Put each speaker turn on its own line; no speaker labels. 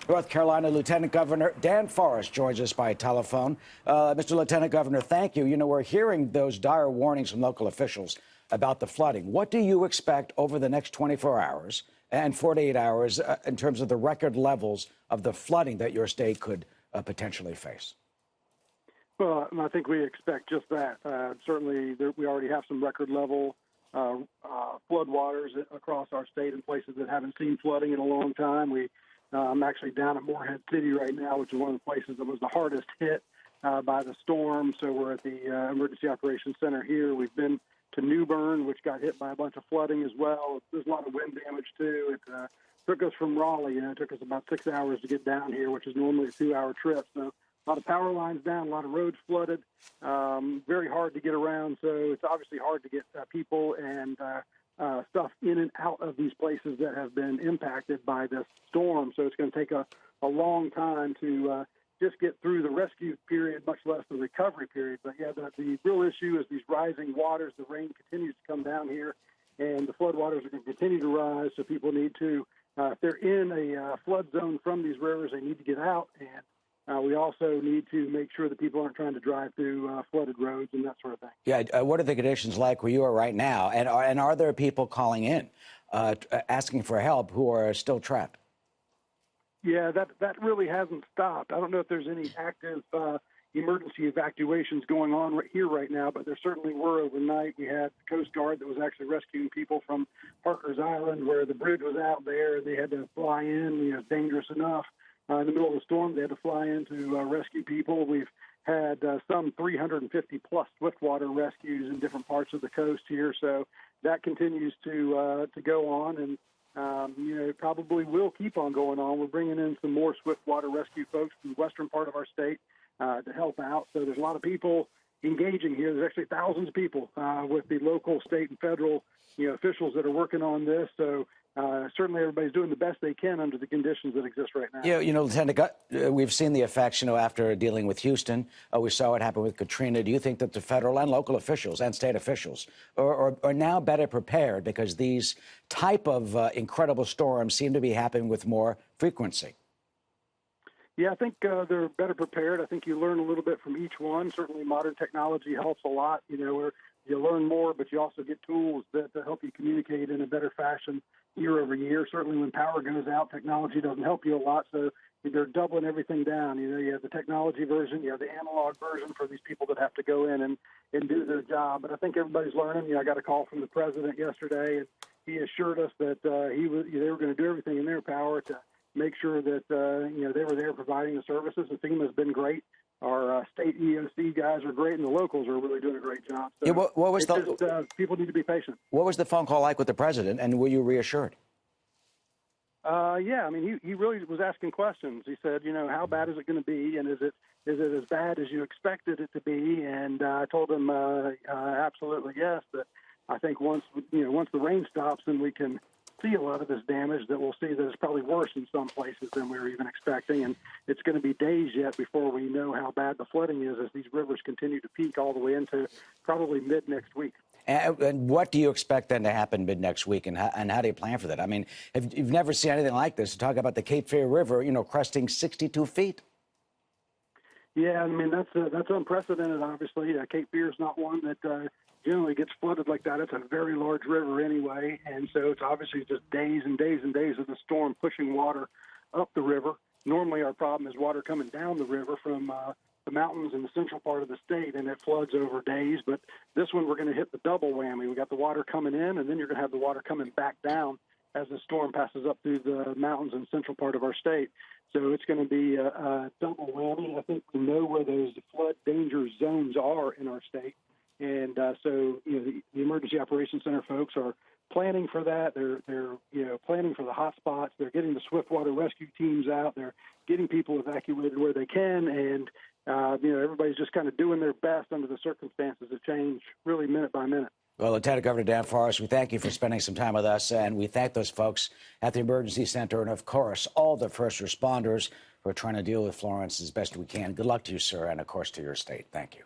North Carolina Lieutenant Governor Dan Forest joins us by telephone. Mr. Lieutenant Governor, thank you. You know, we're hearing those dire warnings from local officials about the flooding. What do you expect over the next 24 hours and 48 hours in terms of the record levels of the flooding that your state could potentially face?
Well, I think we expect just that. Certainly, we already have some record level floodwaters across our state in places that haven't seen flooding in a long time. I'm actually down at Morehead City right now, which is one of the places that was the hardest hit by the storm. So we're at the Emergency Operations Center here. We've been to New Bern, which got hit by a bunch of flooding as well. There's a lot of wind damage, too. It took us from Raleigh. It took us about 6 hours to get down here, which is normally a 2-hour trip. So a lot of power lines down, a lot of roads flooded, very hard to get around. So it's obviously hard to get people and stuff in and out of these places that have been impacted by this storm. So it's going to take a long time to just get through the rescue period, much less the recovery period. But, yeah, the real issue is these rising waters. The rain continues to come down here, and the floodwaters are going to continue to rise. So people need to, if they're in a flood zone from these rivers, they need to get out. And we also need to make sure that people aren't trying to drive through flooded roads and that sort of thing.
Yeah, what are the conditions like where you are right now? And are there people calling in, asking for help who are still trapped?
Yeah, that really hasn't stopped. I don't know if there's any active emergency evacuations going on right now, but there certainly were overnight. We had the Coast Guard that was actually rescuing people from Parker's Island, where the bridge was out there. They had to fly in. It's dangerous enough. In the middle of the storm, they had to fly in to rescue people. We've had some 350-plus swiftwater rescues in different parts of the coast here, so that continues to go on, and it probably will keep on going on. We're bringing in some more swiftwater rescue folks from the western part of our state to help out. So there's a lot of people engaging here. There's actually thousands of people with the local, state, and federal officials that are working on this. So certainly everybody's doing the best they can under the conditions that exist right now.
Yeah, Lieutenant, we've seen the effects, after dealing with Houston. We saw what happened with Katrina. Do you think that the federal and local officials and state officials are now better prepared because these type of incredible storms seem to be happening with more frequency?
Yeah, I think they're better prepared. I think you learn a little bit from each one. Certainly modern technology helps a lot, where you learn more, but you also get tools that help you communicate in a better fashion year over year. Certainly when power goes out, technology doesn't help you a lot, so they're doubling everything down. You have the technology version, you have the analog version for these people that have to go in and do their job. But I think everybody's learning. I got a call from the president yesterday, and he assured us that they were going to do everything in their power to make sure that they were there providing the services. And FEMA's been great. Our state EOC guys are great, and the locals are really doing a great job. So
what was
people need to be patient.
What was the phone call like with the president, and were you reassured?
Yeah, I mean, he really was asking questions. He said, how bad is it going to be, and is it as bad as you expected it to be? And I told him absolutely yes. That I think once the rain stops, then we can see a lot of this damage, that we'll see that it's probably worse in some places than we were even expecting. And it's going to be days yet before we know how bad the flooding is as these rivers continue to peak all the way into probably mid next week.
And what do you expect then to happen mid next week, and how do you plan for that? I mean, you've never seen anything like this. Talk about the Cape Fear River, cresting 62 feet.
Yeah, I mean, that's unprecedented, obviously. Cape Fear is not one that generally gets flooded like that. It's a very large river anyway, and so it's obviously just days and days and days of the storm pushing water up the river. Normally our problem is water coming down the river from the mountains in the central part of the state, and it floods over days. But this one, we're going to hit the double whammy. We got the water coming in, and then you're going to have the water coming back down as the storm passes up through the mountains in the central part of our state. So it's going to be a double whammy. I think we know where those flood danger zones are in our state. And so, the Emergency Operations Center folks are planning for that. They're planning for the hot spots. They're getting the swiftwater rescue teams out. They're getting people evacuated where they can. And, everybody's just kind of doing their best under the circumstances that change really minute by minute.
Well, Lieutenant Governor Dan Forest, we thank you for spending some time with us, and we thank those folks at the Emergency Center and, of course, all the first responders who are trying to deal with Florence as best we can. Good luck to you, sir, and, of course, to your state. Thank you.